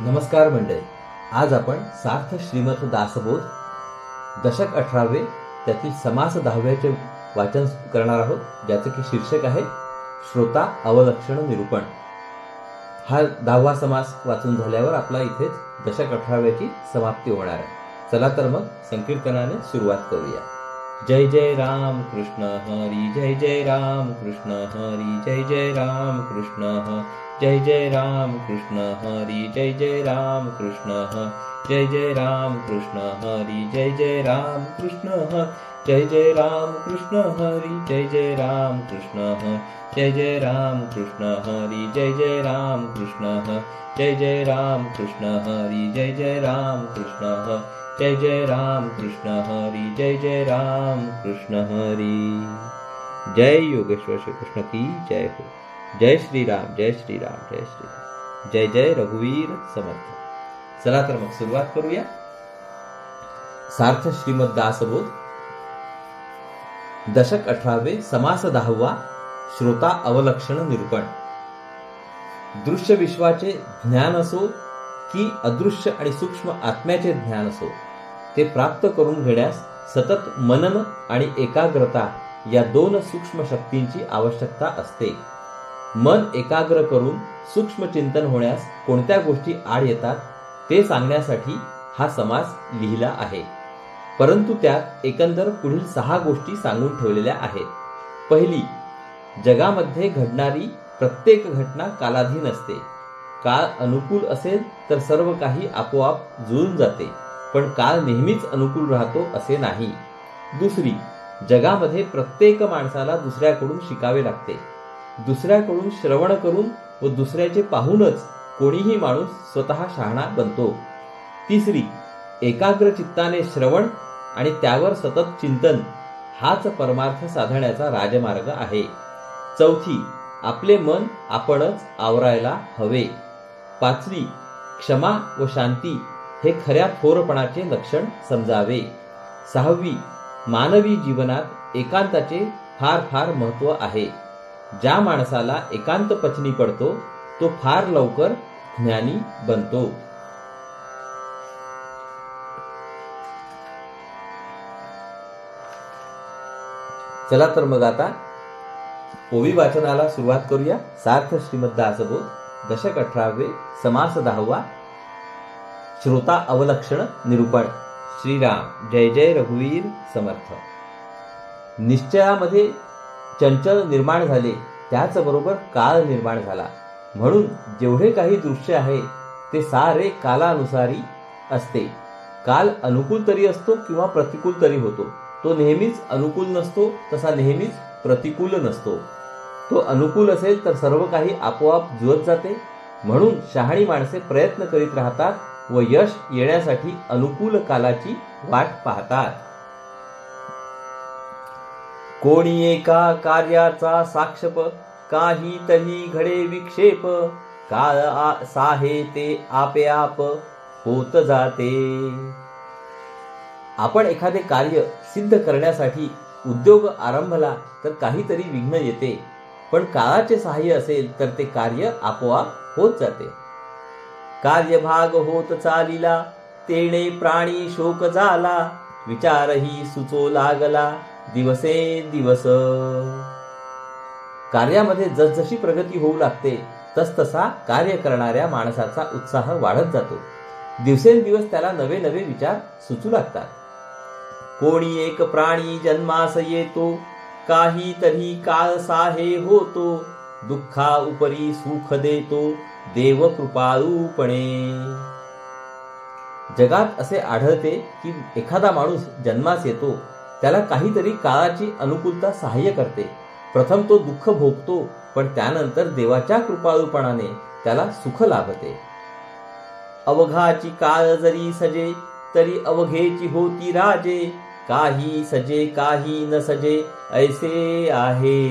नमस्कार मंडळी, आज आपण सार्थ श्रीमद दासबोध दशक 18 त्यातील समास 10चे वाचन करणार आहोत, ज्याचे की शीर्षक आहे श्रोता अवलक्षण निरूपण. हा 10वा समास वाचून झाल्यावर आपला इथेच दशक 18ची समाप्ती होणार आहे. चला तर मग संकीर्तनाने सुरुवात करूया. जय जय राम कृष्ण हरी, जय जय राम कृष्ण हरी, जय जय राम कृष्ण जय जय राम कृष्ण हरी, जय जय राम कृष्ण जय जय राम कृष्ण हरी, जय जय राम कृष्ण जय जय राम कृष्ण हरी, जय जय राम कृष्ण जय जय राम कृष्ण हरी, जय जय राम कृष्ण जय जय राम कृष्ण हरी, जय जय राम कृष्ण जय जय राम कृष्ण हरी, जय जय राम कृष्ण हरी. जय योगेश्वर श्री कृष्ण की जय हो. जय श्री राम, जय श्री राम, जय श्री राम. जय जय रघुवीर समर्थ. चला तर मग सुरुवात करूया. सार्थ श्रीमद दासबोध दशक 18 समास 10वा श्रोता अवलक्षण निरूपण. दृश्य विश्वाचे ज्ञान असो की अदृश्य आणि सूक्ष्म आत्म्याचे ज्ञान असो, ते प्राप्त करून घेण्यास सतत मनन आणि एकाग्रता या दोन सूक्ष्म शक्तींची आवश्यकता असते. मन एकाग्र करून सूक्ष्म चिंतन होण्यास कोणत्या गोष्टी आड येतात ते सांगण्यासाठी हा समास लिहिला आहे. परंतु त्यात एकंदर पुढील 6 गोष्टी सांगून ठेवलेल्या आहेत. पहिली, जगामध्ये घडणारी प्रत्येक घटना कालाधीन असते. काळ अनुकूल असेल तर सर्व काही आपोआप जुळून जाते, पण काळ नेहमीच अनुकूल राहतो असे नाही. दुसरी, जगामध्ये प्रत्येक माणसाला दुसऱ्याकडून शिकावे लागते. दुसऱ्याकडून श्रवण करून व दुसऱ्याचे पाहूनच कोणीही माणूस स्वतः शहाणा बनतो. तिसरी, एकाग्र चित्ताने श्रवण आणि त्यावर सतत चिंतन हाच परमार्थ साधण्याचा राजमार्ग आहे. चौथी, आपले मन आपणच आवरायला हवे. पाचवी, क्षमा व शांती हे खऱ्या थोरपणाचे लक्षण समजावे. सहावी, मानवी जीवनात एकांताचे फार फार महत्व आहे. ज्या माणसाला एकांत पचनी पडतो तो फार लवकर ज्ञानी बनतो. चला तर मग आता ओवी वाचनाला सुरुवात करूया. सार्थ श्रीमद दासबोध दशक 18 समास 10वा श्रोता अवलक्षण निरूपण. श्रीराम, जय जय रघुवीर समर्थ. निश्चयामध्ये चंचल निर्माण झाले, त्याचबरोबर काळ निर्माण झाला. म्हणून जेवढे काही दृश्य आहे ते सारे कालानुसारी असते. काल अनुकूल तरी असतो किंवा प्रतिकूल तरी होतो. तो नेहमीच अनुकूल नसतो, तसा नेहमीच प्रतिकूल नसतो. तो अनुकूल असेल तर सर्व काही आपोआप जुळत जाते. म्हणून शहाणी माणसे प्रयत्न करीत राहतात व यश येण्यासाठी अनुकूल कालाची वाट पाहतात. कोणी एका कार्याचा साक्षेप, काही तरी घडे विक्षेप, काळ साहे ते आपे आप होत जाते. आपण एखादे कार्य सिद्ध करण्यासाठी उद्योग आरंभला तर काहीतरी विघ्न येते, पण काळाचे सहाय्य असेल तर ते कार्य आपोआप होत जाते. कार्यभाग होत चालिला, तेणे प्राणी शोक झाला, विचारही सुचो लागला दिवसे दिवस. कार्यामध्ये जसजशी प्रगती होऊ लागते तसतसा कार्य करणाऱ्या माणसाचा उत्साह वाढत जातो. दिवसेंदिवस त्याला नवे नवे विचार सुचू लागतात. कोणी एक प्राणी जन्मास येतो, काही तरी काळ साहे होतो, दुःखा उपरी सुख देतो देव कृपाळूपणे. जगात असे आढळते की एखादा माणूस जन्मास येतो, त्याला काहीतरी काळाची अनुकूलता सहाय्य करते. प्रथम तो दुःख भोगतो, पण त्यानंतर देवाच्या कृपाळूपणाने त्याला सुख लाभते. अवघाची काळ जरी सजे, तरी अवघेची होती राजे, काही सजे काही न सजे ऐसे आहे.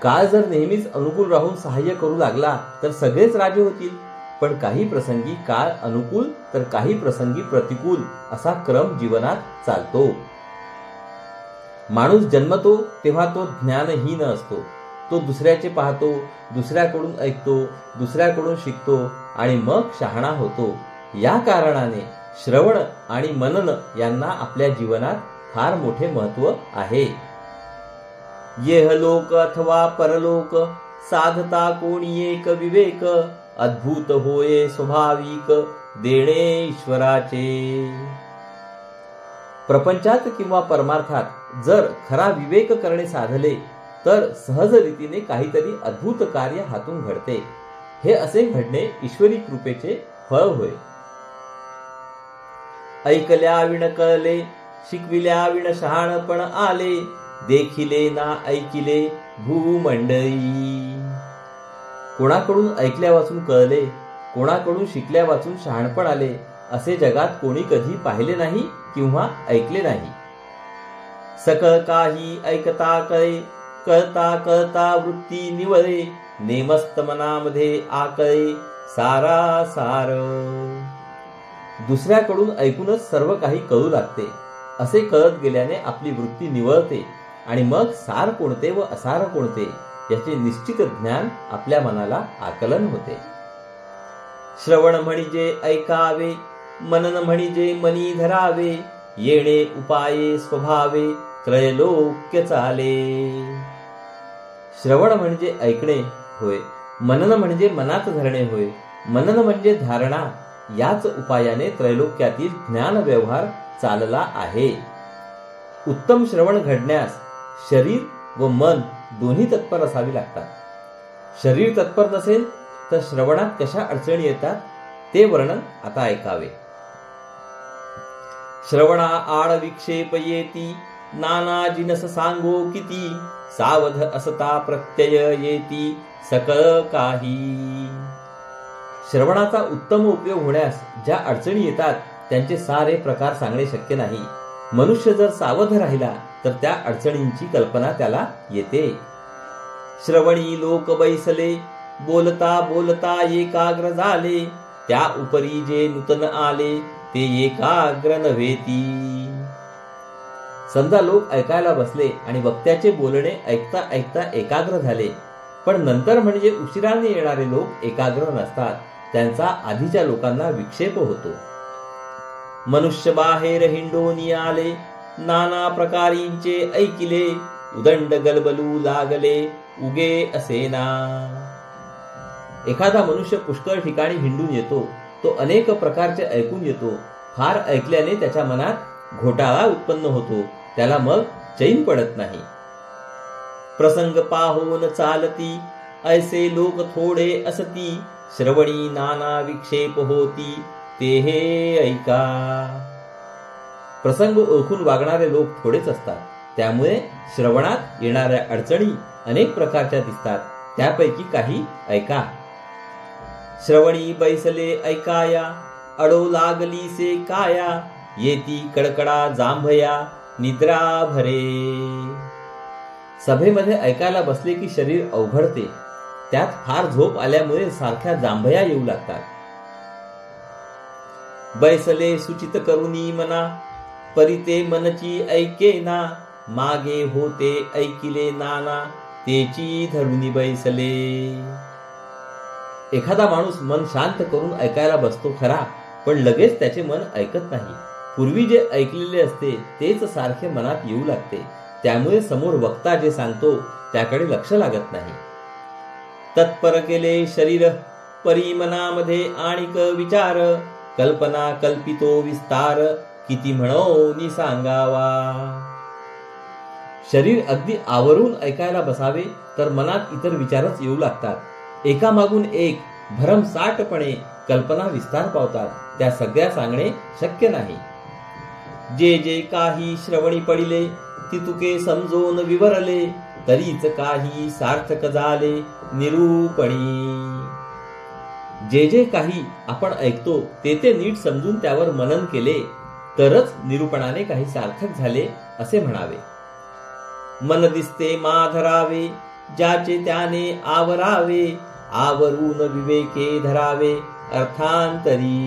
काळ जर नेहमीच अनुकूल राहून सहाय्य करू लागला तर सगळेच राजे होतील, पण काही प्रसंगी काळ अनुकूल तर काही प्रसंगी प्रतिकूल असा क्रम जीवनात चालतो. माणूस जन्मतो तेव्हा तो ज्ञानहीन असतो. तो दुसऱ्याचे पाहतो, दुसऱ्याकडून ऐकतो, दुसऱ्याकडून शिकतो आणि मग शहाणा होतो. या कारणाने श्रवण आणि मनन यांना आपल्या जीवनात फार मोठे महत्व आहे. येहलोक अथवा परलोक साधता कोणी एक विवेक, अद्भुत होये स्वाभाविक देणे ईश्वराचे. प्रपंचात किंवा परमार्थात जर खरा विवेक करणे साधले तर सहज रीतीने काहीतरी अद्भुत कार्य हातून घडते. हे असे घडणे ईश्वरी कृपेचे फळ होय. ऐकल्या विण कळले, शिकविल्या विण शहाणपण आले, देखिले ना ऐकिले भूमंडळी. कोणाकडून ऐकल्या वाचून कळले, कोणाकडून शिकल्या वाचून शहाणपण आले असे जगात कोणी कधी पाहिले नाही किंवा ऐकले नाही. सकळ काही ऐकता कळे, कळता कळता वृत्ती निवळे, नेमस्त मनामध्ये आकळे सारासार. दुसऱ्याकडून ऐकूनच सर्व काही कळू लागते. असे कळत गेल्याने आपली वृत्ती निवळते आणि मग सार कोणते व असार कोणते याचे निश्चित ज्ञान आपल्या मनाला आकलन होते. श्रवण म्हणजे ऐकावे, मनन म्हणजे मनी धरावे, येणे उपाये स्वभावे त्रैलोक्य चाले. श्रवण म्हणजे ऐकणे होय, मनन म्हणजे मनात धरणे होय. मनन म्हणजे धारणा. याच उपायाने त्रैलोक्यातील ज्ञान व्यवहार चालला आहे. उत्तम श्रवण घडण्यास शरीर व मन दोन्ही तत्पर असावी लागतात. शरीर तत्पर नसेल तर श्रवणात कशा अडचणी येतात ते वर्णन आता ऐकावे. श्रवणा आड विक्षेप येती, नाना जिनस सांगो किती, सावध असता प्रत्यय येती सकळ काही. श्रवणाचा उत्तम उपयोग होण्यास ज्या अडचणी येतात त्यांचे सारे प्रकार सांगणे शक्य नाही. मनुष्य जर सावध राहिला तर त्या अडचणींची कल्पना त्याला येते. श्रवणी लोक बैसले, बोलता बोलता एकाग्र झाले, त्या उपरी जे नूतन आले ते एकाग्र नव्हेती. समजा लोक ऐकायला बसले आणि वक्त्याचे बोलणे ऐकता ऐकता एकाग्र झाले, पण नंतर म्हणजे उशिराने येणारे लोक एकाग्र नसतात. त्यांचा आधीच्या लोकांना विक्षेप होतो. मनुष्य बाहेर हिंडोनी आले, नाना प्रकारींचे ऐकिले, उदंड गलबलू लागले उगे असेना. एखादा मनुष्य पुष्कळ ठिकाणी हिंडून येतो. तो अनेक प्रकारचे ऐकून येतो. फार ऐकल्याने त्याच्या मनात घोटाळा उत्पन्न होतो. त्याला मग चैन पडत नाही. प्रसंग पाहून चालती, ऐसे लोक थोडे असती, श्रवणी नाना विक्षेप होती ते हे ऐका. प्रसंग ओळखून वागणारे लोक थोडेच असतात. त्यामुळे श्रवणात येणाऱ्या अडचणी अनेक प्रकारच्या दिसतात. त्यापैकी काही ऐका. श्रवणी बैसले ऐकाया, अडो लागली से काया, येती कडकडा जांभया निद्रा भरे. सभेमध्ये ऐकायला बसले की शरीर अवघडते. त्यात फार झोप आल्यामुळे सारख्या जांभया येऊ लागतात. बैसले सुचित करुनी मना, परिते मनची ऐकेना, मागे होते ऐकिले नाना, तेची धरुनी बैसले. एखादा माणूस मन शांत करून ऐकायला बसतो खरा, पण लगेच त्याचे मन ऐकत नाही. पूर्वी जे ऐकलेले असते तेच सारखे मनात येऊ लागते. त्यामुळे समोर वक्ता जे सांगतो त्याकडे लक्ष लागत नाही. तत्पर केले शरीर, परी मनामध्ये आणिक विचार, कल्पना कल्पितो विस्तार, किती म्हणोनी सांगावा. शरीर अगदी आवरून ऐकायला बसावे तर मनात इतर विचारच येऊ लागतात. एकामागून एक भरमसाठपणे कल्पना विस्तार पावतात. त्या सगळ्या सांगणे शक्य नाही. जे जे काही श्रवणी पडिले, तितुके समजून विवरले, तरीच काही सार्थक झाले निरूपणी. जे जे काही आपण ऐकतो ते ते नीट समजून त्यावर मनन केले तरच निरूपणाने काही सार्थक झाले असे म्हणावे. मन दिसते माधरावे, ज्याचे त्याने आवरावे, आवरून विवेके धरावे अर्थांतरी.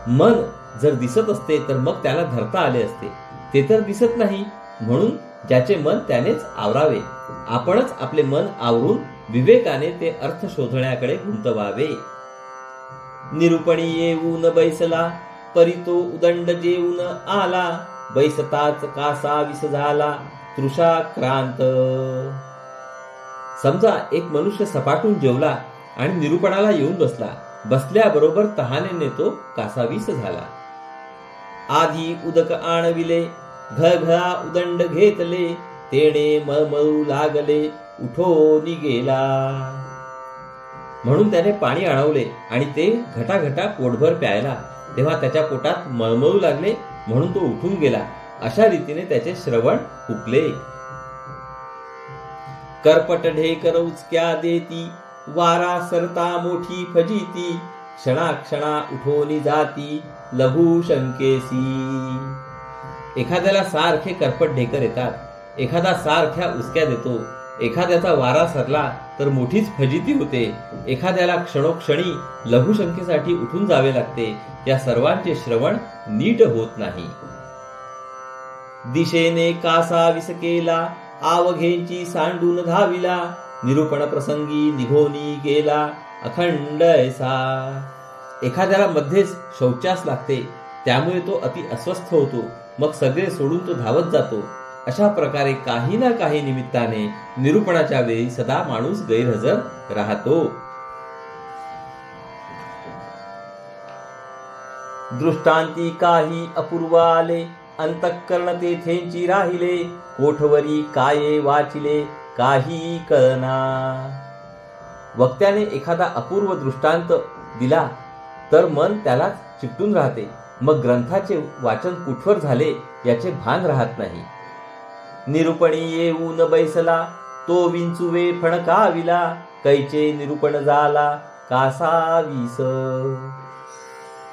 मन जर दिसत असते तर मग त्याला धरता आले असते. ते तर दिसत नाही, म्हणून ज्याचे मन त्यानेच आवरावे. आपणच आपले मन आवरून विवेकाने ते अर्थ शोधण्याकडे गुंतवावे. निरूपणी येऊन बैसला, परितो उदंड जेऊन आला, बैसताच कासा विस झाला, तृषाक्रांत. समजा एक मनुष्य सपाटून जेवला आणि निरूपणाला येऊन बसला. बसल्याबरोबर तहानेने तो कासावीस झाला. आधी उदक आणविले, घळघळा उदंड घेतले, तेणे मळमळू लागले, उठोनी गेला. म्हणून त्याने पाणी आणवले आणि ते घटाघटा पोटभर प्यायला. तेव्हा त्याच्या पोटात मळमळू लागले, म्हणून तो उठून गेला. अशा रीतीने त्याचे श्रवण हुकले. करपट ढेकर उचक्या देती, वारा सरता मोठी फजिती, क्षणाक्षणा उठोनी जाती, लघु शंकेसी. एखाद्याला सारखे करपट ढेकर येतात, एखादा सारख्या उचक्या देतो, एखाद्याचा वारा सरला तर मोठीच फजिती होते, एखाद्याला क्षणोक्षणी लघुशंकेसाठी उठून जावे लागते. या सर्वांचे श्रवण नीट होत नाही. दिशेने कासा विस केला, आवघेंची सांडून धाविला, निरूपण प्रसंगी निघोनी गेला, अखंड ऐसा. एखाद्याला मध्येच शौचास लागते, त्यामुळे तो अति अस्वस्थ होतो. मग सगळे सोडून तो धावत जातो. अशा प्रकारे काही ना काही निमित्ताने निरूपणाच्या वेळी सदा माणूस गैरहजर राहतो. दृष्टांती काही अपूर्व आले, अंतःकरण तेथेंची राहिले, कोठवरी काये वाचिले, काही कळना. वक्त्याने एखादा अपूर्व दृष्टांत दिला तर मन त्याला चिकटून राहते. मग ग्रंथाचे वाचन कुठवर झाले याचे भान राहत नाही. निरूपणी येऊन बैसला, तो विंचुवे फणकाविला, कैचे निरूपण झाला, कासावीस.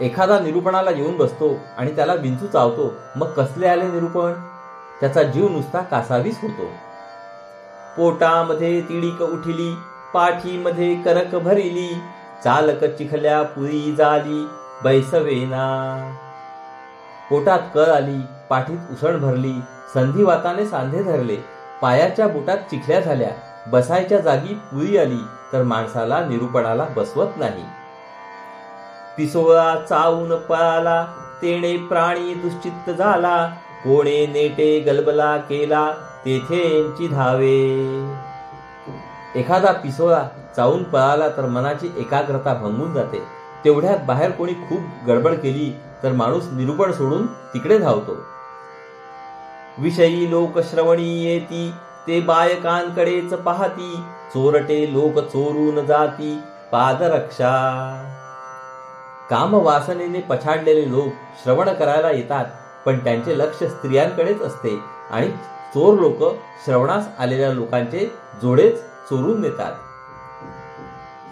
एखादा निरूपणाला येऊन बसतो आणि त्याला विंचू चावतो. मग कसले आले निरूपण? त्याचा जीव नुसता कासावीस होतो. पोटामध्ये तिडीक उठिली, पाठीमध्ये करक भरिली, चालक चिखल्या पुरी झाली, बैसवेना. पोटात कळ आली, पाठीत उसण भरली, संधिवाताने सांधे धरले, पायाच्या बोटात चिखल्या झाल्या, बसायच्या जागी पुरी आली, तर माणसाला निरूपणाला बसवत नाही. पिसोळा चावून पळाला, तेणे प्राणी दुश्चित्त झाला, कोणे नेटे गलबला केला, तेथेंची धावे. एखादा पिसोळा चावून पळाला तर मनाची एकाग्रता भंगून जाते. तेवढ्यात बाहेर कोणी खूप गडबड केली तर माणूस निरूपण सोडून तिकडे धावतो. विषयी लोक श्रवणी येती, ते बायकांकडेच पाहती, चोरटे लोक चोरून जाती, पादरक्षा. कामवासनेने पछाडलेले लोक श्रवण करायला येतात, पण त्यांचे लक्ष स्त्रियांकडेच असते आणि चोर लोक श्रवणास आलेल्या लोकांचे जोडेच चोरून नेतात.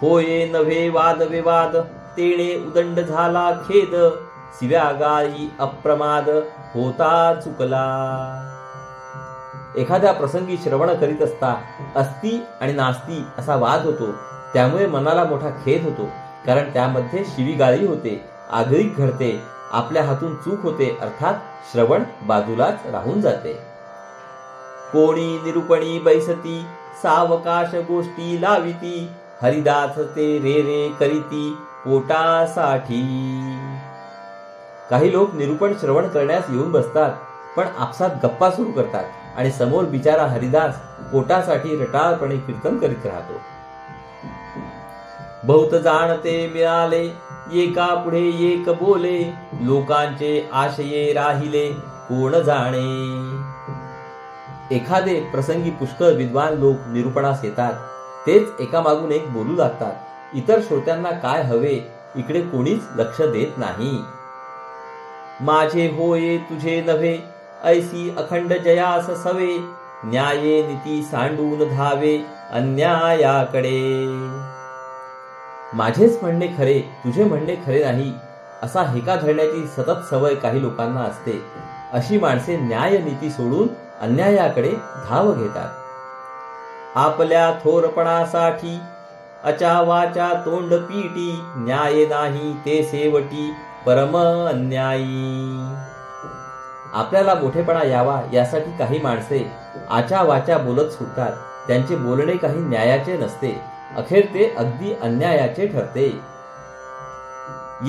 होये नव्हे वाद विवाद, तेणे उदंड झाला खेद, सिव्या गायी अप्रमाद, होता चुकला. एखाद्या प्रसंगी श्रवण करीत असता अस्ती आणि नास्ती असा वाद होतो. त्यामुळे मनाला मोठा खेद होतो, कारण त्यामध्ये शिवीगाळी होते, आगळीक घडते, आपल्या हातून चूक होते, अर्थात श्रवण बाजूलाच राहून जाते. कोणी निरूपणी बैसती, सावकाश गोष्टी लाविती, हरिदास ते रे रे करीती, पोटासाठी. काही लोक निरूपण श्रवण करण्यास येऊन बसतात, पण आपसात गप्पा सुरू करतात आणि समोर बिचारा हरिदास पोटासाठी रटाळपणे कीर्तन करीत राहतो. बहुत जाणते मिळाले, एका पुढे एक बोले, लोकांचे आशये राहिले, कोण जाणे. एखादे प्रसंगी पुष्कळ विद्वान लोक निरूपणास येतात. तेच एकामागून एक बोलू लागतात. इतर श्रोत्यांना काय हवे इकडे कोणीच लक्ष देत नाही. माझे होये तुझे नव्हे, ऐसी अखंड जयास सवे, न्याये नीती सांडून धावे, अन्यायाकडे. माझेच म्हणणे खरे, तुझे म्हणणे खरे नाही, असा हेका धरण्याची सतत सवय काही लोकांना असते. अशी माणसे न्याय नीती सोडून अन्यायाकडे धाव घेतात. आपल्या थोरपणासाठी अचा वाचा तोंड पीटी, न्याय नाही ते सेवटी, परम अन्यायी. आपल्याला मोठेपणा यावा यासाठी काही माणसे आचा वाचा बोलत सुटतात. त्यांचे बोलणे काही न्यायाचे नसते, अखेर ते अगदी अन्यायाचे ठरते.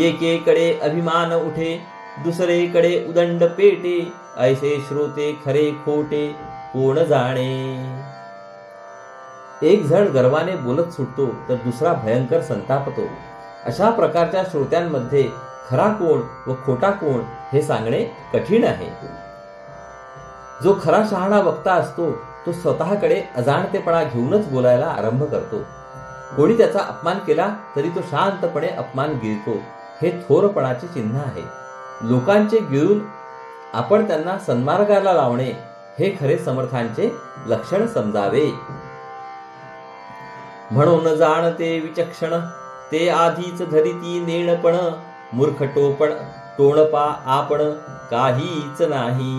एकेकडे अभिमान उठे, दुसरेकडे उदंड पेटे, ऐसे श्रोते खरे खोटे कोण जाणे. एक जण गर्वाने बोलत सुटतो तर दुसरा भयंकर संतापतो. अशा प्रकारच्या श्रोत्यांमध्ये खरा कोण व खोटा कोण हे सांगणे कठीण आहे. जो खरा शहाणा वक्ता असतो तो स्वतःकडे अजाणतेपणा घेऊनच बोलायला आरंभ करतो. कोणी त्याचा अपमान केला तरी तो शांतपणे अपमान गिळतो. हे थोरपणाचे चिन्ह आहे. लोकांचे गिळून आपण त्यांना सन्मार्गाला लावणे हे खरे समर्थांचे लक्षण समजावे. म्हणून जाणते विचक्षण ते आधीच धरिती नेणपण, मूर्ख टोणपा आपण काहीच नाही.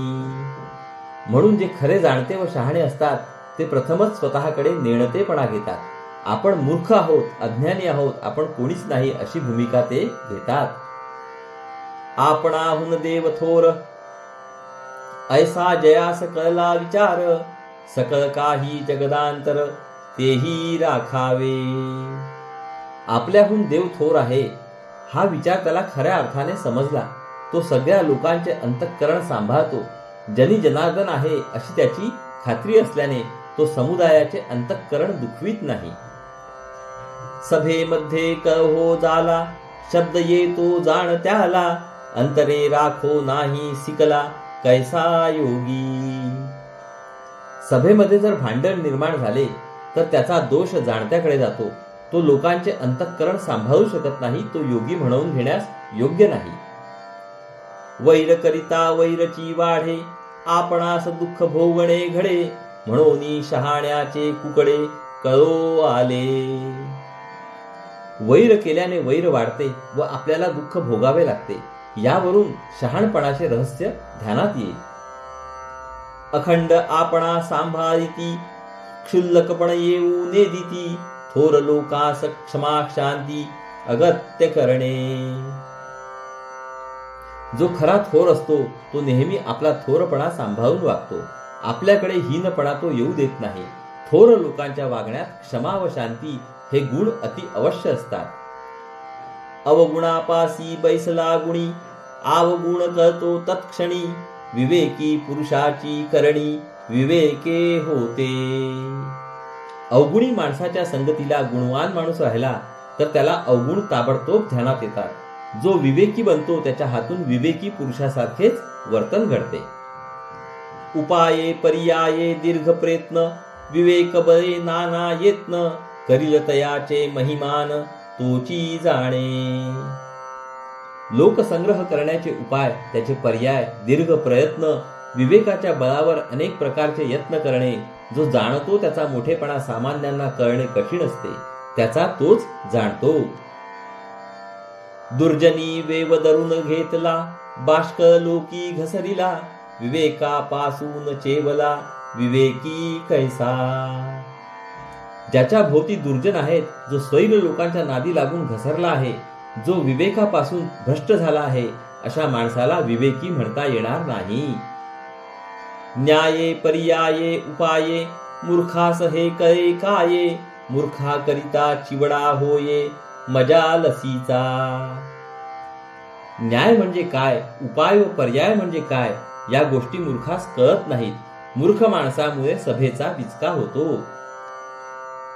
म्हणून जे खरे जाणते व शहाणे असतात ते प्रथमच स्वतःकडे नेणतेपणा घेतात. आपण मूर्ख आहोत, अज्ञानी आहोत, आपण कोणीच नाही अशी भूमिका ते घेतात. आपणाहून देव थोर ऐसा जयास कळला विचार, सकळ काही जगदांतर तेही राखावे. आपल्याहून देव थोर आहे हा विचार त्याला खऱ्या अर्थाने समजला. तो सगळ्या लोकांचे अंतःकरण सांभाळतो. जनी जनार्दन आहे अशी त्याची खात्री असल्याने तो समुदायाचे अंतःकरण दुखवीत नाही. सभेमध्ये कहो झाला शब्द येतो जाण त्याला, अंतरे राखो नाही सिकला कैसा योगी. सभेमध्ये जर भांडण निर्माण झाले तर त्याचा दोष जाणत्याकडे जातो. तो लोकांचे अंतःकरण सांभाळू शकत नाही. तो योगी म्हणवून घेण्यास योग्य नाही. वैर करिता वैरची वाढे, आपणास दुःख भोगणे घडे, म्हणून शहाण्याचे कुकडे कळो आले. वैर केल्याने वैर वाढते व आपल्याला दुःख भोगावे लागते. यावरून शहाणपणाचे रहस्य ध्यानात येईल. अखंड आपणा सांभाळिती, क्षुल्लकपण येऊ नेदिती, थोर लोकास क्षमा शांती अगत्य करणे. जो खरा थोर असतो तो नेहमी आपला थोरपणा सांभाळून वागतो. आपल्याकडे हीनपणा तो येऊ देत नाही. थोर लोकांच्या वागण्यात क्षमा व शांती हे गुण अति अवश्य असतात. अवगुणापासी बैसला गुणी, आवगुण करतो तत्क्षणी, विवेकी पुरुषाची करणी विवेके होते. अवगुणी माणसाच्या संगतीला गुणवान माणूस राहिला तर त्याला अवगुण ताबडतोब ध्यानात येतात. जो विवेकी बनतो त्याच्या हातून विवेकी पुरुषासारखेच वर्तन घडते. उपाये पर्याये दीर्घ प्रयत्न, विवेक बळे नाना यत्न, करील तयाचे महिमान तोची जाणे. लोकसंग्रह करण्याचे उपाय, त्याचे पर्याय, दीर्घ प्रयत्न, विवेकाच्या बळावर अनेक प्रकारचे यत्न करणे, जो जाणतो त्याचा मोठेपणा सामान्यांना कळणे कठीण असते. त्याचा तोच जाणतो. दुर्जनी वेव धरून घेतला, बाष्क लोकी घसरिला, विवेकापासून चेवला विवेकी कैसा. ज्याच्या भोवती दुर्जन आहेत, जो स्वैर लोकांच्या नादी लागून घसरला आहे, जो विवेकापासून भ्रष्ट झाला आहे, अशा माणसाला विवेकी म्हणता येणार नाही. न्याये पर्याये उपाये, मूर्खास हे कळे काये, मूर्खा करिता चिवडा होये मजा लसीचा. न्याय म्हणजे काय, उपाय व पर्याय म्हणजे काय, या गोष्टी मूर्खास कळत नाहीत. मूर्ख माणसामुळे सभेचा विचका होतो.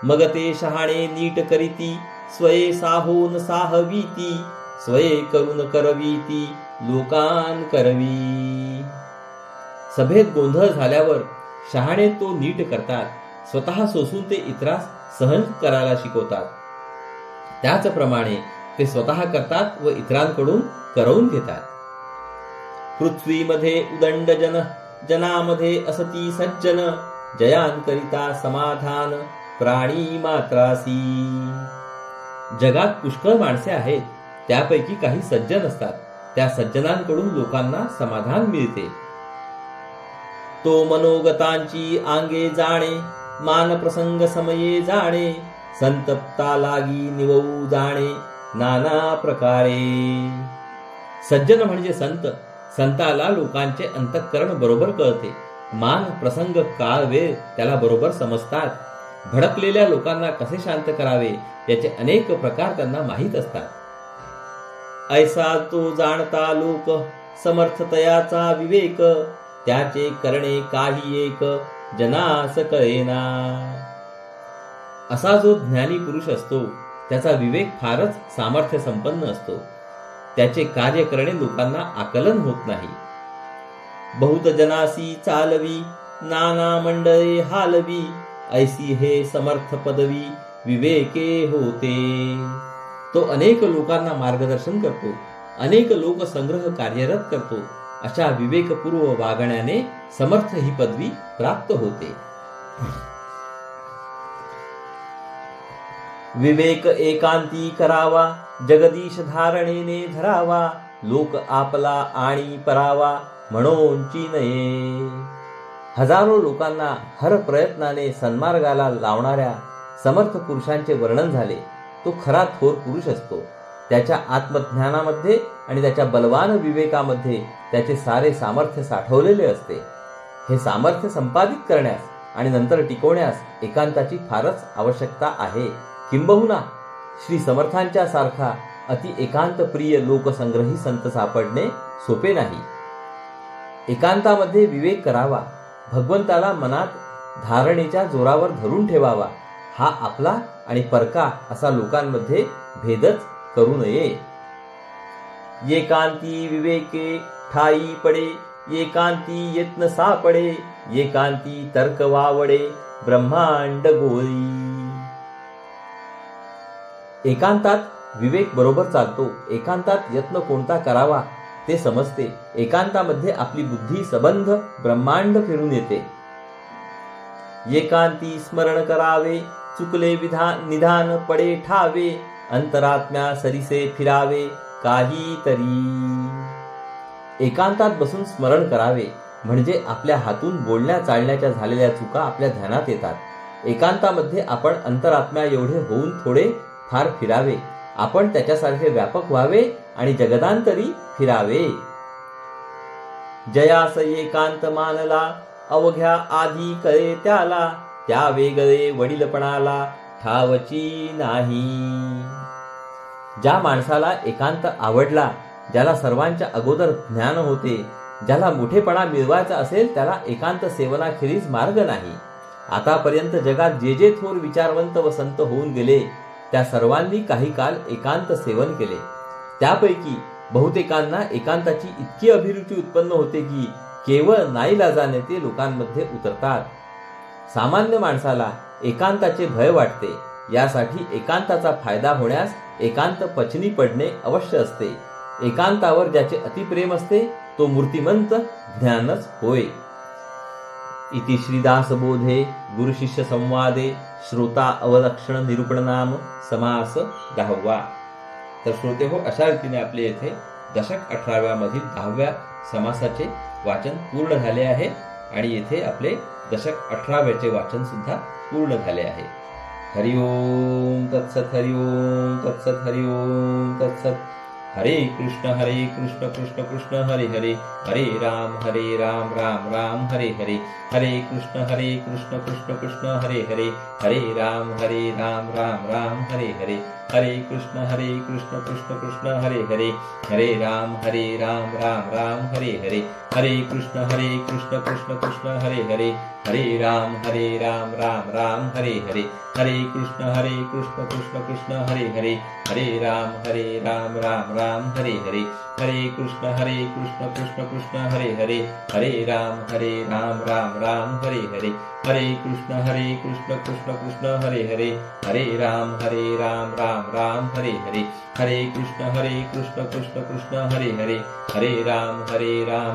मग ते शहाणे नीट करीती, स्वये साहोन साहवीती, स्वये करून करवीती लोकान करवी. सभेत गोंधळ झाल्यावर शहाणे तो नीट करतात. स्वतः सोसून ते इतरास सहन करायला शिकवतात. त्याचप्रमाणे ते स्वतः करतात व इतरांकडून करवून घेतात. पृथ्वीमध्ये उदंड जन, जनामध्ये असती सज्जन, जयांकरिता समाधान प्राणी मात्रासी. जगात पुष्कळ माणसे आहेत, त्यापैकी काही सज्जन असतात. त्या सज्जनांकडून लोकांना समाधान मिळते. तो मनोगतांची आंगे जाणे, मान प्रसंग समये जाणे, संतप्ता लागी निवऊ जाणे नाना प्रकारे. सज्जन म्हणजे संत. संताला लोकांचे अंतःकरण बरोबर कळते. मान प्रसंग काळ वेळ त्याला बरोबर समजतात. भडकलेल्या लोकांना कसे शांत करावे याचे अनेक प्रकार त्यांना माहीत असतात. ऐसा तो जाणता लोक समर्थतयाचा विवेक, त्याचे करणे काही एक जनास कळेना. असा जो ज्ञानी पुरुष असतो त्याचा विवेक फारच सामर्थ्य संपन्न असतो. त्याचे कार्य करणे लोकांना आकलन होत नाही. बहुत जनासी चालवी नाना मंडळे हालवी, ऐसी हे समर्थ पदवी विवेके होते. तो अनेक लोकांना मार्गदर्शन करतो, अनेक लोक संग्रह कार्यरत करतो. अशा विवेकपूर्व वागण्याने समर्थ ही पदवी प्राप्त होते. विवेक एकांती करावा, जगदीश धारणेने धरावा, लोक आपला आणि परावा म्हणूनची नये. हजारो लोकांना हर प्रयत्नाने सन्मार्गाला लावणाऱ्या समर्थ पुरुषांचे वर्णन झाले. तो खरा थोर पुरुष असतो. त्याच्या आत्मज्ञानामध्ये आणि त्याच्या बलवान विवेकामध्ये त्याचे सारे सामर्थ्य साठवलेले असते. हे सामर्थ्य संपादित करण्यास आणि नंतर टिकवण्यास एकांताची फारच आवश्यकता आहे. किंबहुना श्री समर्थांच्या सारखा अति एकांत प्रिय लोकसंग्रही संत सापडणे सोपे नाही. एकांतामध्ये विवेक करावा, भगवंताला मनात धारणेच्या जोरावर धरून ठेवावा. हा आपला आणि परका असा लोकांमध्ये भेदच करू नये. एकांती विवेके ठाई पडे, एकांती यत्न सापडे, एकांती तर्क वावडे ब्रह्मांड गोळी. एकांतात विवेक बरोबर चालतो. एकांतात यत्न कोणता करावा ते समजते. एकांतामध्ये आपली बुद्धी सबंध ब्रह्मांड फिरून येते. एकांती स्मरण करावे, चुकले निधान पडे ठावे, अंतरात्म्या सरिसे फिरावे काहीतरी. एकांतात बसून स्मरण करावे म्हणजे आपल्या हातून बोलण्या चालण्याच्या झालेल्या चुका आपल्या ध्यानात येतात. एकांतामध्ये आपण अंतरात्म्या एवढे होऊन थोडे फार फिरावे. आपण त्याच्यासारखे व्यापक व्हावे आणि जगदांतरी फिरावे. जयास एकांत मानला, अवघ्या आधी कळे त्याला, त्या वेगळे वडीलपणाला ठावची नाही. ज्या माणसाला एकांत आवडला, ज्याला सर्वांच्या अगोदर ज्ञान होते, ज्याला मोठेपणा मिळवायचा असेल, त्याला एकांत सेवनाखेरीज मार्ग नाही. आतापर्यंत जगात जे जे थोर विचारवंत व संत होऊन गेले त्या सर्वांनी काही काल एकांत सेवन केले. त्यापैकी बहुतेकांना एकांताची इतकी अभिरुची उत्पन्न होते की केवळ नाईलाजाने ते लोकांमध्ये उतरतात. सामान्य माणसाला एकांताचे भय वाटते. यासाठी एकांताचा फायदा होण्यास एकांत पचनी पडणे अवश्य असते. एकांतावर ज्याचे अतिप्रेम असते तो मूर्तिमंत ज्ञानच होय. इति श्रीदास बोधे गुरुशिष्य संवादे श्रोता अवलक्षण निरूपण नाम समास 10वा. तर श्रोते हो, अशा रीतीने आपले येथे दशक 18व्या मधील 10व्या समासाचे वाचन पूर्ण झाले आहे आणि येथे आपले दशक 18व्याचे वाचन सुद्धा पूर्ण झाले आहे. हरिओम तत्सत, हरिओम तत्सत, हरिओम तत्सत. हरे कृष्ण कृष्ण कृष्ण हरे हरे, हरे राम राम राम हरे हरे, हरे कृष्ण कृष्ण कृष्ण हरे हरे, हरे राम राम राम हरे हरे, हरे कृष्ण कृष्ण कृष्ण हरे हरे, हरे राम राम राम हरे हरे, हरे कृष्ण कृष्ण कृष्ण हरे हरे, हरे राम राम राम हरे हरे, हरे कृष्ण कृष्ण कृष्ण हरे हरे, हरे राम राम राम हरे हरे, हरे कृष्ण कृष्ण कृष्ण हरे हरे, हरे राम राम राम हरे हरे, हरे कृष्ण कृष्ण कृष्ण हरे हरे, हरे राम राम राम हरे हरे, हरे कृष्ण कृष्ण कृष्ण हरे हरे, हरे राम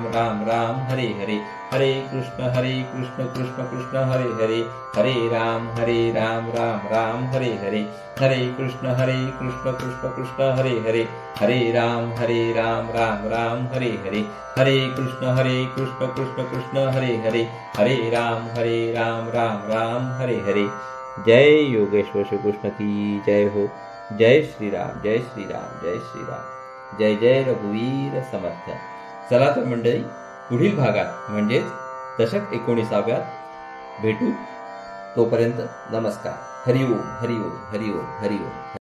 राम राम हरे हरे, हरे कृष्ण कृष्ण कृष्ण हरे हरे, हरे राम राम राम हरे हरे, हरे कृष्ण कृष्ण कृष्ण हरे हरे, हरे राम राम राम हरे हरे, हरे कृष्ण कृष्ण कृष्ण हरे हरे, हरे राम राम राम हरे हरे. जय योगेश्वर श्री कृष्ण की जय हो. जय श्रीराम, जय श्रीराम, जय श्रीराम. जय जय रघुवीर समर्थ. चला तर मंडळी, पुढील भागात म्हणजेच दशक 19व्यात भेटू. तोपर्यंत नमस्कार. हरिओम हरिओम हरिओम हरिओम.